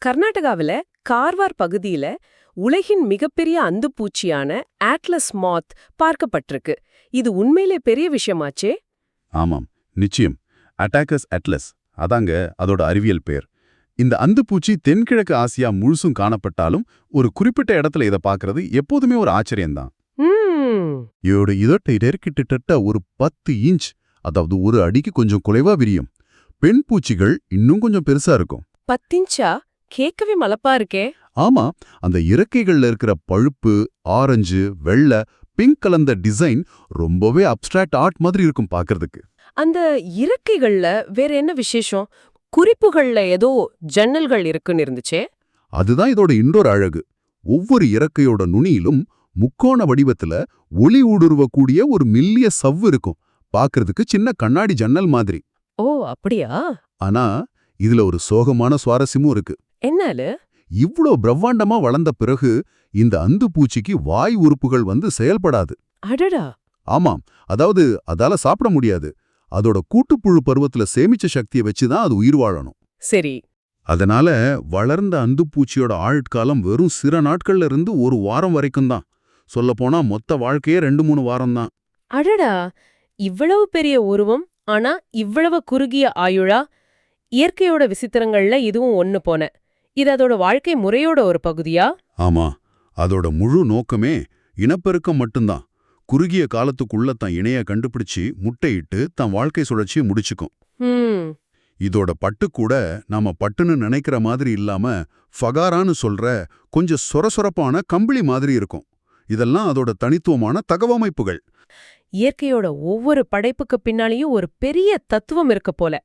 கர்நாடகாவில கார்வார் பகுதியில உலகின் மிகப்பெரிய அந்துப்பூச்சியான ஆட்லஸ் மாத் பார்க்கப்பட்டிருக்கு. இது உண்மையிலே பெரிய விஷயமாச்சே. ஆமாம், நிச்சயம். அட்டாக்கஸ் அட்லஸ் அதாங்க அதோட அறிவியல் பேர். இந்த அந்துப்பூச்சி தென்கிழக்கு ஆசியா முழுசும் காணப்பட்டாலும் ஒரு குறிப்பிட்ட இடத்துல இதை பார்க்கறது எப்போதுமே ஒரு ஆச்சரியம்தான். இதோட இதட்டை கிட்டத்தட்ட ஒரு 10 இன்ச், அதாவது ஒரு அடிக்கு கொஞ்சம் குறைவா விரியும். பெண் பூச்சிகள் இன்னும் கொஞ்சம் பெருசா இருக்கும். 10 இன்ச்சா? கேட்கவே மலப்பா இருக்கே. ஆமா, அந்த இறக்கைகள்ல இருக்கிற பழுப்பு, ஆரஞ்சு, வெள்ளை, பிங்க் கலந்த டிசைன் ரொம்பவே அப்டிராக்ட் ஆர்ட் மாதிரி இருக்கும் பார்க்கிறதுக்கு. அந்த இறக்கைகள்ல வேற என்ன விசேஷம்? குறிப்புகள்ல ஏதோ ஜன்னல்கள் இருக்குன்னு இருந்துச்சே. அதுதான் இதோட இன்னொரு அழகு. ஒவ்வொரு இறக்கையோட நுனியிலும் முக்கோண வடிவத்துல ஒளி ஊடுருவக்கூடிய ஒரு மெல்லிய சவ்வு இருக்கும். பார்க்கிறதுக்கு சின்ன கண்ணாடி ஜன்னல் மாதிரி. ஓ, அப்படியா? ஆனா இதுல ஒரு சோகமான சுவாரஸ்யமும் இருக்கு. என்னால? இவ்ளோ பிரம்மாண்டமா வளர்ந்த பிறகு இந்த அந்துப்பூச்சிக்கு வாய் உறுப்புகள் வந்து செயல்படாது. அடடா. ஆமாம், அதாவது அதால சாப்பிட முடியாது. அதோட கூட்டுப்புழு பருவத்துல சேமிச்ச சக்தியை வச்சுதான் அது உயிர் வாழணும். சரி. அதனால வளர்ந்த அந்துப்பூச்சியோட ஆயுட்காலம் வெறும் சில நாட்கள்ல இருந்து ஒரு வாரம் வரைக்கும் தான். சொல்லப்போனா மொத்த வாழ்க்கையே 2-3 வாரம் தான். அடடா, இவ்வளவு பெரிய உருவம், ஆனா இவ்வளவு குறுகிய ஆயுளா? இயற்கையோட விசித்திரங்கள்ல இதுவும் ஒன்னு போன. இது அதோட வாழ்க்கை முறையோட ஒரு பகுதியா? ஆமா, அதோட முழு நோக்கமே இனப்பெருக்கம் மட்டும்தான். குறுகிய காலத்துக்குள்ள தன் இணைய கண்டுபிடிச்சு முட்டையிட்டு தன் வாழ்க்கை சுழற்சியை முடிச்சுக்கும். இதோட பட்டு கூட நாம பட்டுன்னு நினைக்கிற மாதிரி இல்லாம ஃபகாரான்னு சொல்ற கொஞ்சம் சொரசொரப்பான கம்பிளி மாதிரி இருக்கும். இதெல்லாம் அதோட தனித்துவமான தகவமைப்புகள். இயற்கையோட ஒவ்வொரு படைப்புக்கு பின்னாலேயும் ஒரு பெரிய தத்துவம் இருக்க போல.